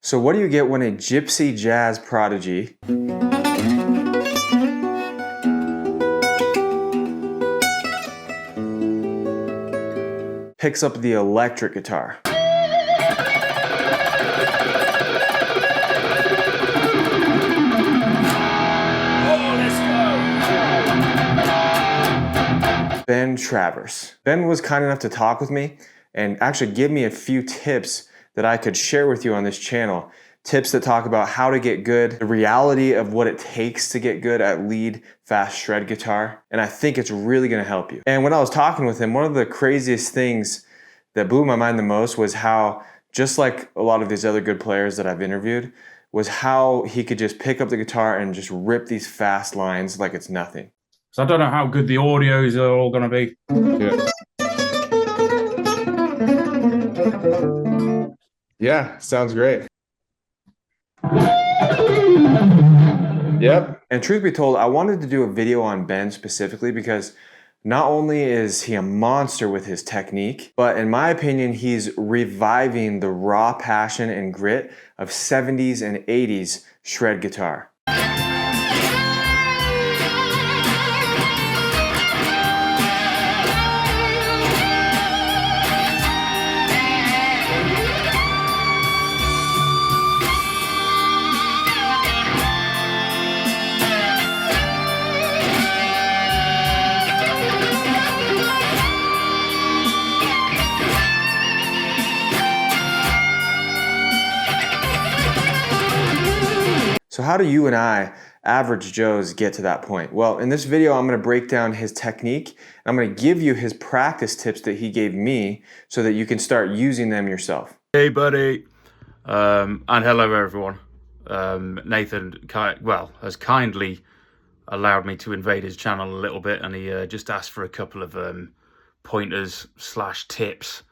So what do you get when a gypsy jazz prodigy picks up the electric guitar? Ben Travers. Ben was kind enough to talk with me and actually give me a few tips that I could share with you on this channel. Tips that talk about how to get good, the reality of what it takes to get good at lead fast shred guitar, and I think it's really gonna help you. And when I was talking with him, one of the craziest things that blew my mind the most was how, just like a lot of these other good players that I've interviewed, was how he could just pick up the guitar and just rip these fast lines like it's nothing. So I don't know how good the audios are all going to be. Yeah, sounds great. Yep. And truth be told, I wanted to do a video on Ben specifically because not only is he a monster with his technique, but in my opinion, he's reviving the raw passion and grit of 70s and 80s shred guitar. So how do you and I, average Joes, get to that point? Well, in this video, I'm going to break down his technique. I'm going to give you his practice tips that he gave me so that you can start using them yourself. Hey, buddy. And hello, everyone. Nathan, has kindly allowed me to invade his channel a little bit, and he just asked for a couple of pointers / tips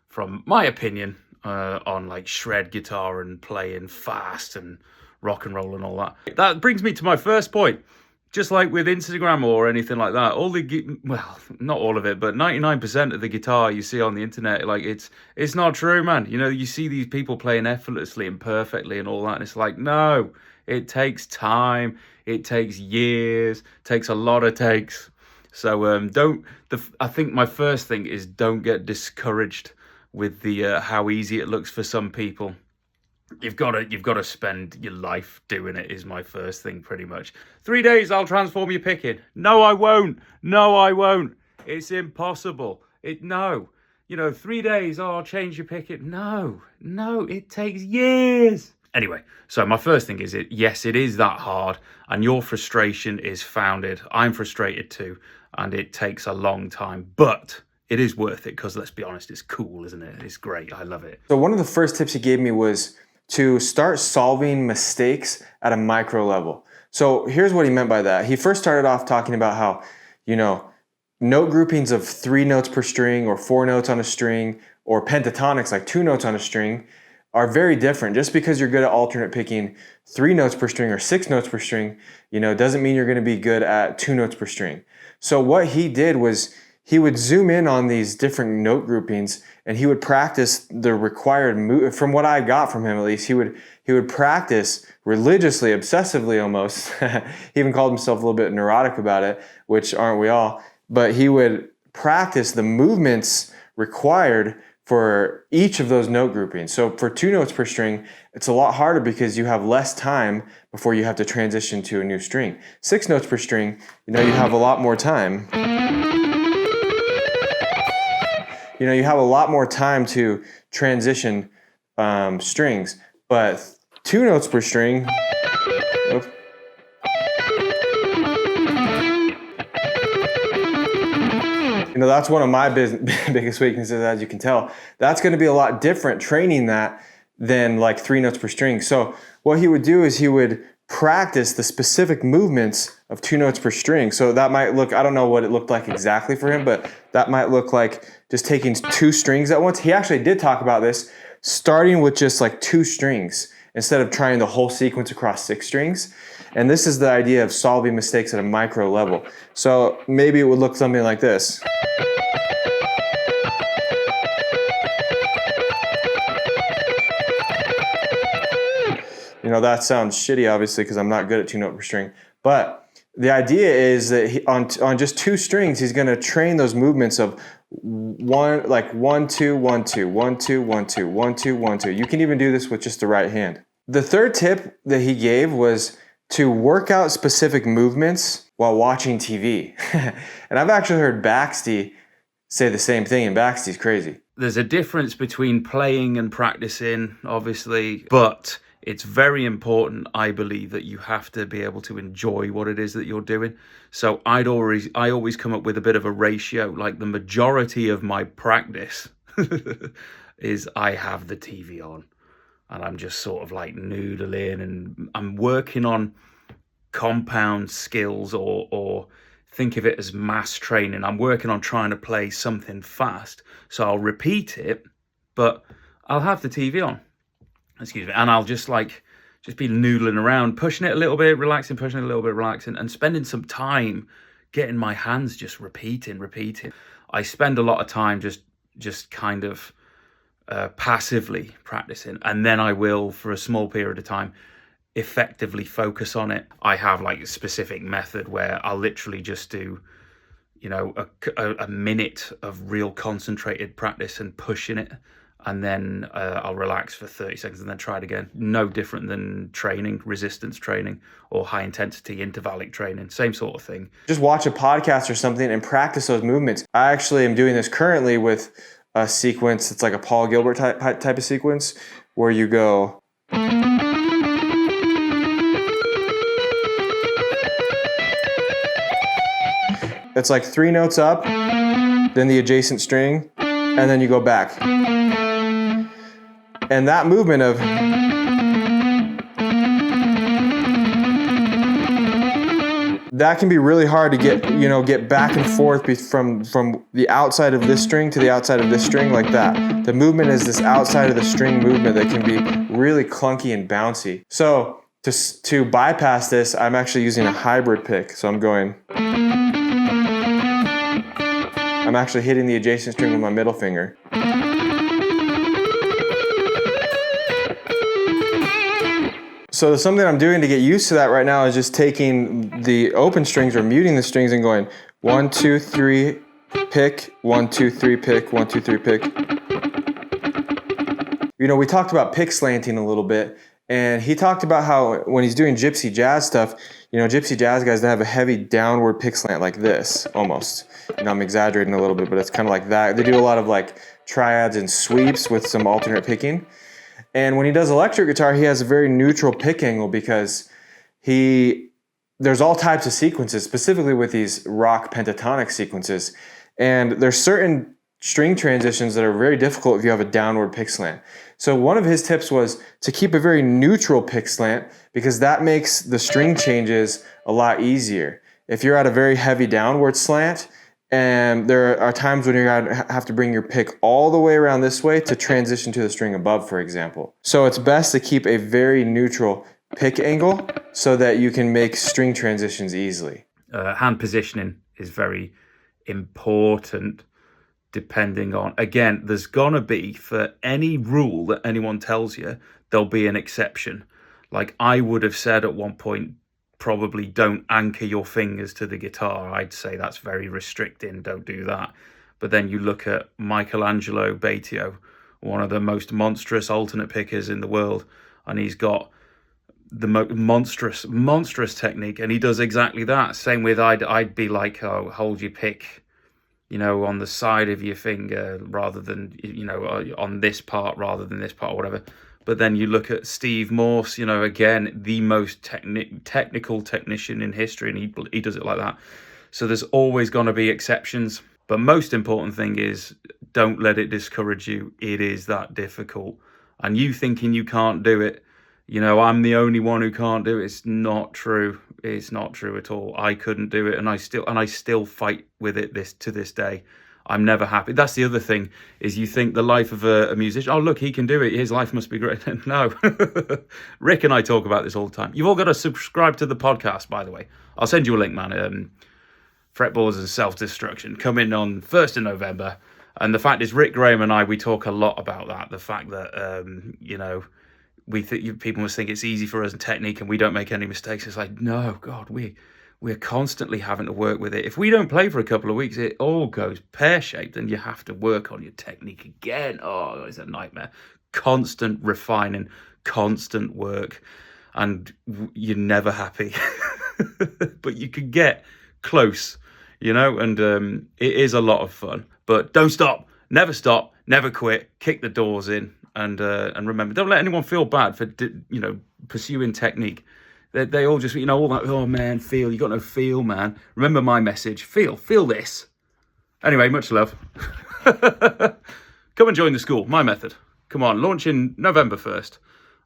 from my opinion on like shred guitar and playing fast and rock and roll and all that. That brings me to my first point. Just like with Instagram or anything like that, well, not all of it, but 99% of the guitar you see on the internet, like it's not true, man. You know, you see these people playing effortlessly and perfectly and all that, and it's like, no, it takes time, it takes years, takes a lot of takes. So I think my first thing is don't get discouraged with the how easy it looks for some people. You've got to spend your life doing it is my first thing, pretty much. 3 days, I'll transform your picking. No, I won't. No, I won't. It's impossible. No. You know, 3 days, I'll change your picking. No, it takes years. Anyway, so my first thing is yes, it is that hard, and your frustration is founded. I'm frustrated too, and it takes a long time, but it is worth it because let's be honest, it's cool, isn't it? It's great. I love it. So one of the first tips he gave me was to start solving mistakes at a micro level. So here's what he meant by that. He first started off talking about how, you know, note groupings of 3 notes per string or 4 notes on a string or pentatonics like 2 notes on a string are very different. Just because you're good at alternate picking 3 notes per string or 6 notes per string, you know, doesn't mean you're going to be good at 2 notes per string. So what he did was he would zoom in on these different note groupings and he would practice the required move. From what I got from him, at least, he would practice religiously, obsessively almost. He even called himself a little bit neurotic about it, which aren't we all? But he would practice the movements required for each of those note groupings. So for 2 notes per string, it's a lot harder because you have less time before you have to transition to a new string. 6 notes per string, you know, you have a lot more time. You know, you have a lot more time to transition strings, but 2 notes per string, oops. You know, that's one of my biggest weaknesses, as you can tell. That's going to be a lot different training that than like 3 notes per string. So what he would do is he would practice the specific movements of 2 notes per string. So that might look, I don't know what it looked like exactly for him, but that might look like just taking 2 strings at once. He actually did talk about this, starting with just like 2 strings instead of trying the whole sequence across 6 strings. And this is the idea of solving mistakes at a micro level. So maybe it would look something like this. That sounds shitty, obviously, because I'm not good at 2 note per string. But the idea is that on just 2 strings, he's going to train those movements of 1, like 1 2 1 2 1 2 1 2 1 2 1 2. You can even do this with just the right hand. The third tip that he gave was to work out specific movements while watching TV. And I've actually heard Baxty say the same thing, and Baxty's crazy. There's a difference between playing and practicing, obviously, but it's very important, I believe, that you have to be able to enjoy what it is that you're doing. So I always come up with a bit of a ratio. Like, the majority of my practice is I have the TV on and I'm just sort of like noodling, and I'm working on compound skills, or think of it as mass training. I'm working on trying to play something fast. So I'll repeat it, but I'll have the TV on. Excuse me. And I'll just be noodling around, pushing it a little bit, relaxing, pushing it a little bit, relaxing, and spending some time getting my hands just repeating. I spend a lot of time just kind of passively practicing, and then I will, for a small period of time, effectively focus on it. I have like a specific method where I'll literally just do, a minute of real concentrated practice and pushing it, and then I'll relax for 30 seconds and then try it again. No different than training, resistance training, or high intensity intervallic training. Same sort of thing. Just watch a podcast or something and practice those movements. I actually am doing this currently with a sequence. It's like a Paul Gilbert type of sequence where you go. It's like 3 notes up, then the adjacent string, and then you go back. And that movement of that can be really hard to get back and forth from the outside of this string to the outside of this string, like that. The movement is this outside of the string movement that can be really clunky and bouncy. So to bypass this, I'm actually using a hybrid pick. So I'm actually hitting the adjacent string with my middle finger. So something I'm doing to get used to that right now is just taking the open strings or muting the strings and going 1 2 3 pick, 1 2 3 pick, 1 2 3 pick. We talked about pick slanting a little bit, and he talked about how when he's doing gypsy jazz stuff, gypsy jazz guys, they have a heavy downward pick slant like this, almost. I'm exaggerating a little bit, but it's kind of like that. They do a lot of like triads and sweeps with some alternate picking. And when he does electric guitar, he has a very neutral pick angle because there's all types of sequences, specifically with these rock pentatonic sequences. And there's certain string transitions that are very difficult if you have a downward pick slant. So one of his tips was to keep a very neutral pick slant, because that makes the string changes a lot easier. If you're at a very heavy downward slant, and there are times when you're going to have to bring your pick all the way around this way to transition to the string above, for example. So it's best to keep a very neutral pick angle so that you can make string transitions easily. Hand positioning is very important, depending on, again, there's going to be, for any rule that anyone tells you, there'll be an exception. Like I would have said at one point, probably don't anchor your fingers to the guitar. I'd say that's very restricting. Don't do that. But then you look at Michelangelo Batio, one of the most monstrous alternate pickers in the world, and he's got the monstrous technique, and he does exactly that. Same with I'd be like, oh, hold your pick, on the side of your finger rather than, on this part rather than this part or whatever. But then you look at Steve Morse, again, the most technical technician in history, and he does it like that. So there's always going to be exceptions. But most important thing is, don't let it discourage you. It is that difficult. And you thinking you can't do it, I'm the only one who can't do it. It's not true. It's not true at all. I couldn't do it, and I still fight with it to this day. I'm never happy. That's the other thing, is you think the life of a musician, oh, look, he can do it, his life must be great. No. Rick and I talk about this all the time. You've all got to subscribe to the podcast, by the way. I'll send you a link, man. Fretboards and Self-Destruction, coming on 1st of November. And the fact is, Rick Graham and I, we talk a lot about that. The fact that, people must think it's easy for us in technique and we don't make any mistakes. It's like, no, God, we're constantly having to work with it. If we don't play for a couple of weeks, it all goes pear-shaped and you have to work on your technique again. Oh, it's a nightmare. Constant refining, constant work, and you're never happy. But you can get close, and it is a lot of fun. But don't stop, never quit, kick the doors in, and remember, don't let anyone feel bad for pursuing technique. They all just, all that, oh man, feel, you got no feel, man. Remember my message, feel this. Anyway, much love. Come and join the school, my method. Come on, launching November 1st.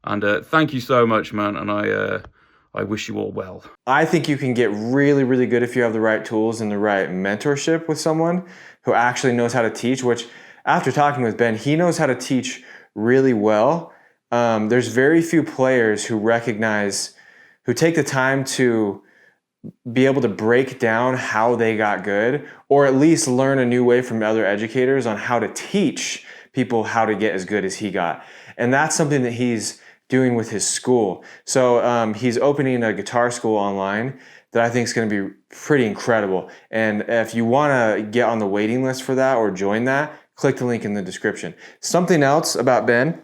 And thank you so much, man. And I wish you all well. I think you can get really, really good if you have the right tools and the right mentorship with someone who actually knows how to teach, which after talking with Ben, he knows how to teach really well. There's very few players who take the time to be able to break down how they got good, or at least learn a new way from other educators on how to teach people how to get as good as he got. And that's something that he's doing with his school. So he's opening a guitar school online that I think is going to be pretty incredible. And if you want to get on the waiting list for that or join that, click the link in the description. Something else about Ben,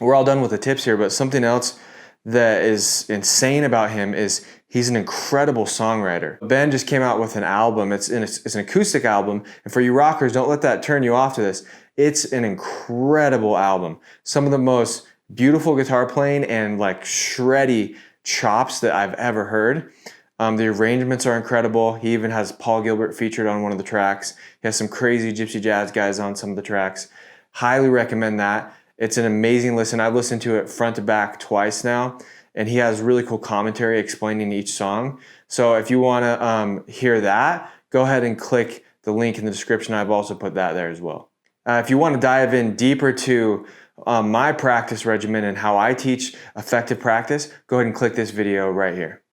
we're all done with the tips here, but something else that is insane about him is he's an incredible songwriter. Ben just came out with an album. It's an acoustic album. And for you rockers, don't let that turn you off to this. It's an incredible album. Some of the most beautiful guitar playing and like shreddy chops that I've ever heard. The arrangements are incredible. He even has Paul Gilbert featured on one of the tracks. He has some crazy gypsy jazz guys on some of the tracks. Highly recommend that. It's an amazing listen. I've listened to it front to back twice now, and he has really cool commentary explaining each song. So if you want to hear that, go ahead and click the link in the description. I've also put that there as well. If you want to dive in deeper to my practice regimen and how I teach effective practice, go ahead and click this video right here.